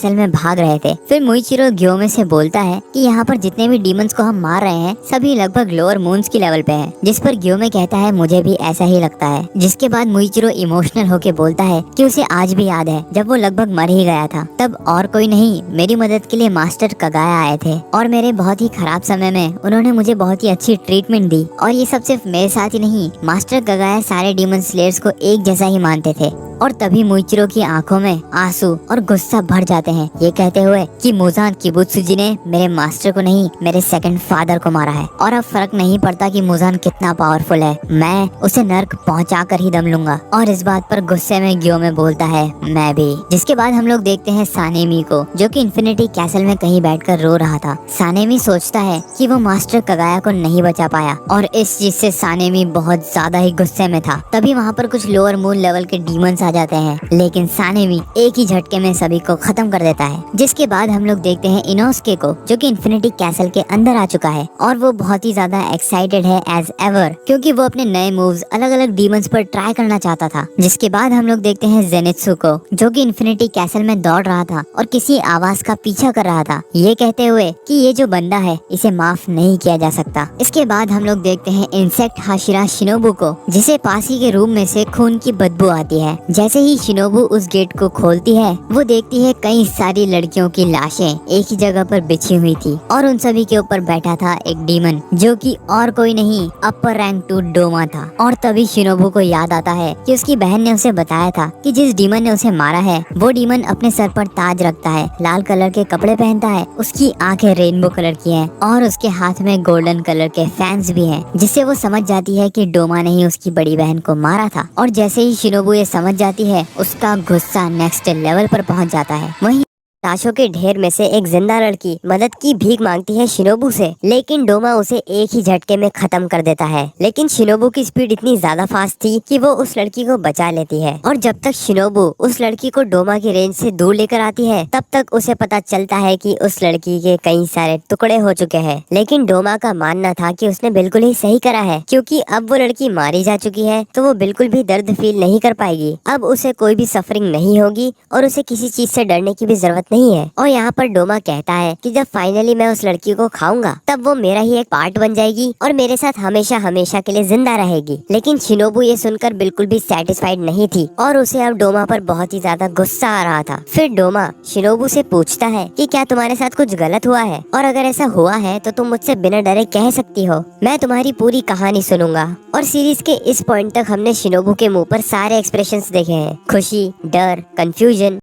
असल में भाग रहे थे। फिर मुइचिरो ग्योमे से बोलता है कि यहाँ पर जितने भी डीमंस को हम मार रहे हैं सभी लगभग लोअर मून्स की लेवल पे हैं। जिस पर ग्योमे कहता है मुझे भी ऐसा ही लगता है। जिसके बाद मुइचिरो इमोशनल होके बोलता है कि उसे आज भी याद है जब वो लगभग मर ही गया था। तब और कोई नहीं, मेरी मदद के लिए मास्टर कगाया आए थे और मेरे बहुत ही खराब समय में उन्होंने मुझे बहुत ही अच्छी ट्रीटमेंट दी। और ये सब सिर्फ मेरे साथ ही नहीं, मास्टर कगाया सारे डीमन स्लेयर्स को एक जैसा ही मानते थे। और तभी मुइचिरो की आंखों में आंसू और गुस्सा भर जाते हैं, ये कहते हुए कि मुजान किबुत्सुजी ने मेरे मास्टर को नहीं, मेरे सेकंड फादर को मारा है। और अब फर्क नहीं पड़ता कि मुजान कितना पावरफुल है, मैं उसे नर्क पहुंचा कर ही दम लूंगा। और इस बात पर गुस्से में ग्योमे बोलता है मैं भी। जिसके बाद हम लोग देखते हैं सानेमी को, जो कि इन्फिनिटी कैसल में कहीं बैठकर रो रहा था। सानेमी सोचता है कि वो मास्टर कगाया को नहीं बचा पाया और इस चीज से सानेमी बहुत ज्यादा ही गुस्से में था। तभी वहाँ पर कुछ लोअर मून लेवल के डीमंस आ जाते हैं, लेकिन सानेमी एक ही झटके में सभी को खत्म कर देता है। जिसके बाद हम लोग देखते हैं इनोस्के को, जो कि इन्फिनिटी कैसल के अंदर आ चुका है और वो बहुत ही ज्यादा एक्साइटेड है एज एवर, क्योंकि वो अपने नए मूव्स अलग अलग डीमंस पर ट्राई करना चाहता था। जिसके बाद हम लोग देखते हैं जेनित्सु को, जो कि इन्फिनिटी कैसल में दौड़ रहा था और किसी आवाज का पीछा कर रहा था, ये कहते हुए कि ये जो बंदा है इसे माफ नहीं किया जा सकता। इसके बाद हम लोग देखते हैं इंसेक्ट हाशिरा शिनोबु को, जिसे पास ही के रूम में से खून की बदबू आती है। जैसे ही शिनोबु उस गेट को खोलती है, वो देखती है कई सारी लड़कियों की लाशें एक ही जगह पर बिछी हुई थी और उन सभी के ऊपर बैठा था एक डीमन, जो कि और कोई नहीं अपर रैंक 2 डोमा था। और तभी शिनोबु को याद आता है कि उसकी बहन ने उसे बताया था कि जिस डीमन ने उसे मारा है वो डीमन अपने सर पर ताज रखता है, लाल कलर के कपड़े पहनता है, उसकी आंखें रेनबो कलर की हैं और उसके हाथ में गोल्डन कलर के फैंस भी हैं, जिससे वो समझ जाती है कि डोमा ने ही उसकी बड़ी बहन को मारा था। और जैसे ही शिनोबु ये समझ जाती है, उसका गुस्सा नेक्स्ट लेवल पर पहुंच जाता है। वहीं लाशों के ढेर में से एक जिंदा लड़की मदद की भीख मांगती है शिनोबु से, लेकिन डोमा उसे एक ही झटके में खत्म कर देता है। लेकिन शिनोबु की स्पीड इतनी ज्यादा फास्ट थी कि वो उस लड़की को बचा लेती है। और जब तक शिनोबु उस लड़की को डोमा की रेंज से दूर लेकर आती है, तब तक उसे पता चलता है कि उस लड़की के कई सारे टुकड़े हो चुके हैं। लेकिन डोमा का मानना था कि उसने बिल्कुल ही सही करा है, क्योंकि अब वो लड़की मारी जा चुकी है तो वो बिल्कुल भी दर्द फील नहीं कर पाएगी। अब उसे कोई भी सफरिंग नहीं होगी और उसे किसी चीज से डरने की भी जरूरत नहीं है। और यहाँ पर डोमा कहता है कि जब फाइनली मैं उस लड़की को खाऊंगा तब वो मेरा ही एक पार्ट बन जाएगी और मेरे साथ हमेशा हमेशा के लिए जिंदा रहेगी। लेकिन शिनोबु ये सुनकर बिल्कुल भी सेटिस्फाइड नहीं थी और उसे अब डोमा पर बहुत ही ज्यादा गुस्सा आ रहा था। फिर डोमा शिनोबु से पूछता है कि क्या तुम्हारे साथ कुछ गलत हुआ है, और अगर ऐसा हुआ है तो तुम मुझसे बिना डरे कह सकती हो, मैं तुम्हारी पूरी कहानी सुनूंगा। और सीरीज के इस पॉइंट तक हमने शिनोबु के मुंह पर सारे एक्सप्रेशंस देखे हैं, खुशी, डर, कंफ्यूजन।